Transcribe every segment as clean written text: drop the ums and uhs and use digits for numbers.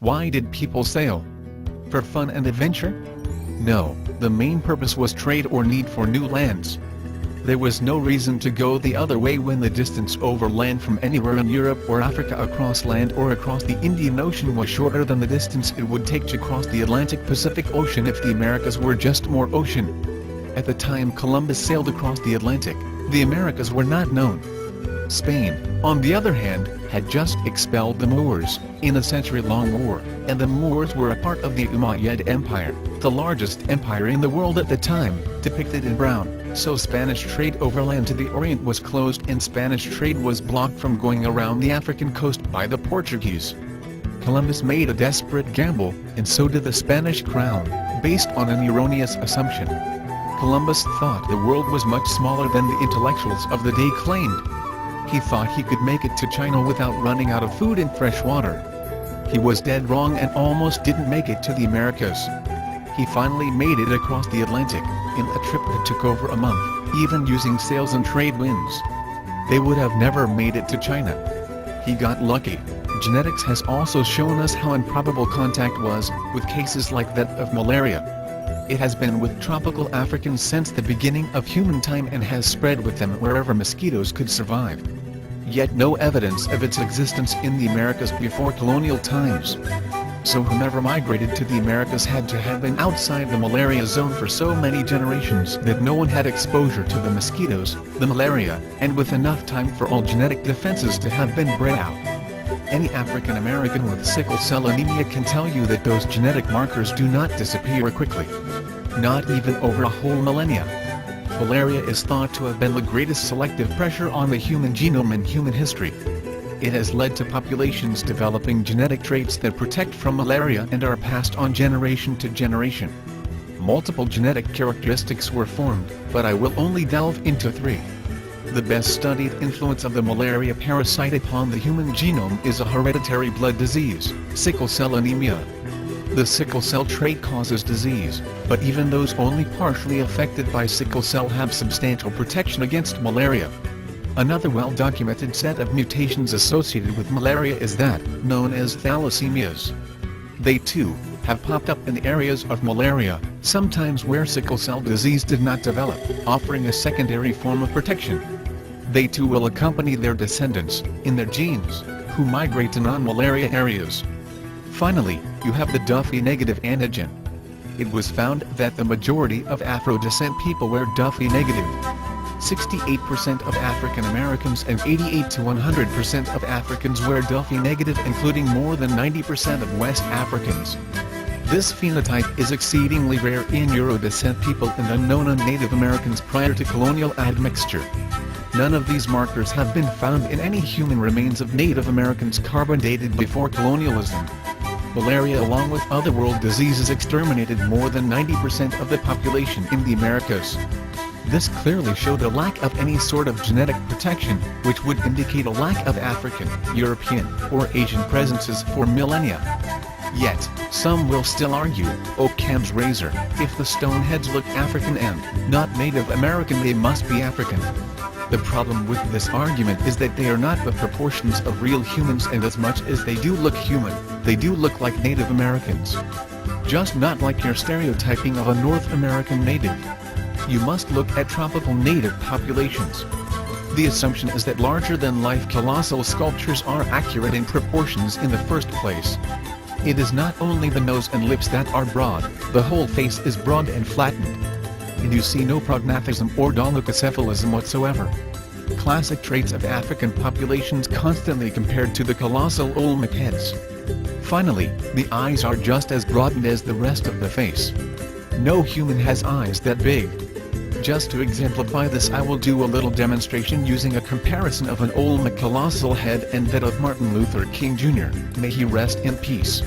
Why did people sail? For fun and adventure? No, the main purpose was trade or need for new lands. There was no reason to go the other way when the distance overland from anywhere in Europe or Africa across land or across the Indian Ocean was shorter than the distance it would take to cross the Atlantic-Pacific Ocean if the Americas were just more ocean. At the time Columbus sailed across the Atlantic, the Americas were not known. Spain, on the other hand, had just expelled the Moors, in a century-long war, and the Moors were a part of the Umayyad Empire, the largest empire in the world at the time, depicted in brown, so Spanish trade overland to the Orient was closed and Spanish trade was blocked from going around the African coast by the Portuguese. Columbus made a desperate gamble, and so did the Spanish crown, based on an erroneous assumption. Columbus thought the world was much smaller than the intellectuals of the day claimed. He thought he could make it to China without running out of food and fresh water. He was dead wrong and almost didn't make it to the Americas. He finally made it across the Atlantic, in a trip that took over a month, even using sails and trade winds. They would have never made it to China. He got lucky. Genetics has also shown us how improbable contact was, with cases like that of malaria. It has been with tropical Africans since the beginning of human time and has spread with them wherever mosquitoes could survive. Yet no evidence of its existence in the Americas before colonial times. So whomever migrated to the Americas had to have been outside the malaria zone for so many generations that no one had exposure to the mosquitoes, the malaria, and with enough time for all genetic defenses to have been bred out. Any African American with sickle cell anemia can tell you that those genetic markers do not disappear quickly. Not even over a whole millennia. Malaria is thought to have been the greatest selective pressure on the human genome in human history. It has led to populations developing genetic traits that protect from malaria and are passed on generation to generation. Multiple genetic characteristics were formed, but I will only delve into 3. The best studied influence of the malaria parasite upon the human genome is a hereditary blood disease, sickle cell anemia. The sickle cell trait causes disease, but even those only partially affected by sickle cell have substantial protection against malaria. Another well-documented set of mutations associated with malaria is that, known as thalassemias. They too, have popped up in areas of malaria, sometimes where sickle cell disease did not develop, offering a secondary form of protection. They too will accompany their descendants, in their genes, who migrate to non-malaria areas. Finally, you have the Duffy-negative antigen. It was found that the majority of Afro-descent people were Duffy-negative. 68% of African Americans and 88 to 100% of Africans were Duffy-negative, including more than 90% of West Africans. This phenotype is exceedingly rare in Euro-descent people and unknown on Native Americans prior to colonial admixture. None of these markers have been found in any human remains of Native Americans carbon dated before colonialism. Malaria along with other world diseases exterminated more than 90% of the population in the Americas. This clearly showed a lack of any sort of genetic protection, which would indicate a lack of African, European, or Asian presences for millennia. Yet, some will still argue, Occam's razor, if the stoneheads look African and not Native American, they must be African. The problem with this argument is that they are not the proportions of real humans, and as much as they do look human, they do look like Native Americans. Just not like your stereotyping of a North American native. You must look at tropical native populations. The assumption is that larger-than-life colossal sculptures are accurate in proportions in the first place. It is not only the nose and lips that are broad, the whole face is broad and flattened. And you see no prognathism or dolichocephalism whatsoever. Classic traits of African populations constantly compared to the colossal Olmec heads. Finally, the eyes are just as broadened as the rest of the face. No human has eyes that big. Just to exemplify this, I will do a little demonstration using a comparison of an Olmec colossal head and that of Martin Luther King Jr., may he rest in peace.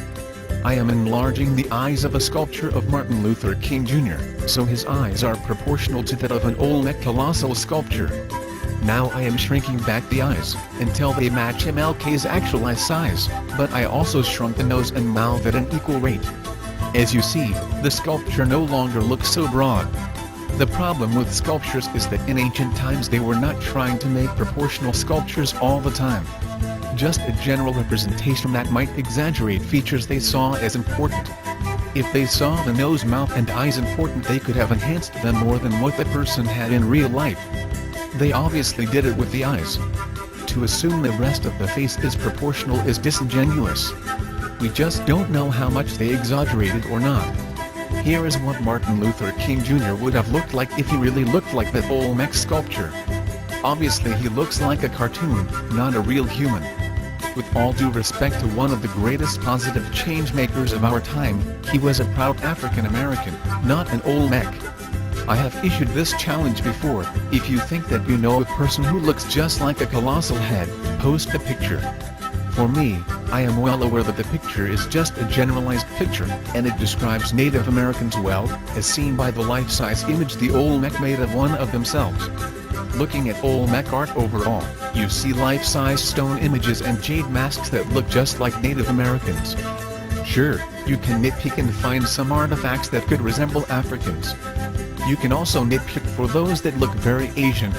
I am enlarging the eyes of a sculpture of Martin Luther King Jr., so his eyes are proportional to that of an Olmec colossal sculpture. Now I am shrinking back the eyes, until they match MLK's actualized size, but I also shrunk the nose and mouth at an equal rate. As you see, the sculpture no longer looks so broad. The problem with sculptures is that in ancient times they were not trying to make proportional sculptures all the time. just a general representation that might exaggerate features they saw as important. If they saw the nose, mouth and eyes important, they could have enhanced them more than what the person had in real life. They obviously did it with the eyes. To assume the rest of the face is proportional is disingenuous. We just don't know how much they exaggerated or not. Here is what Martin Luther King Jr. would have looked like if he really looked like that Olmec sculpture. Obviously he looks like a cartoon, not a real human. With all due respect to one of the greatest positive change makers of our time, he was a proud African American, not an Olmec. I have issued this challenge before. If you think that you know a person who looks just like a colossal head, post a picture. For me, I am well aware that the picture is just a generalized picture, and it describes Native Americans well, as seen by the life-size image the Olmec made of one of themselves. Looking at Olmec art overall, you see life-size stone images and jade masks that look just like Native Americans. Sure, you can nitpick and find some artifacts that could resemble Africans. You can also nitpick for those that look very Asian,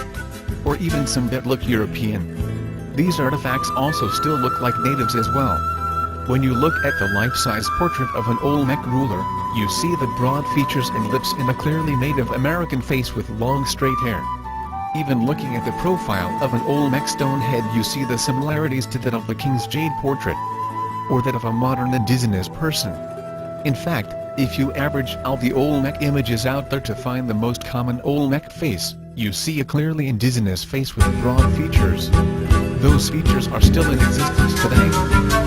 or even some that look European. These artifacts also still look like natives as well. When you look at the life-size portrait of an Olmec ruler, you see the broad features and lips in a clearly Native American face with long straight hair. Even looking at the profile of an Olmec stone head, you see the similarities to that of the king's jade portrait, or that of a modern indigenous person. In fact, if you average all the Olmec images out there to find the most common Olmec face, you see a clearly indigenous face with broad features. Those features are still in existence today.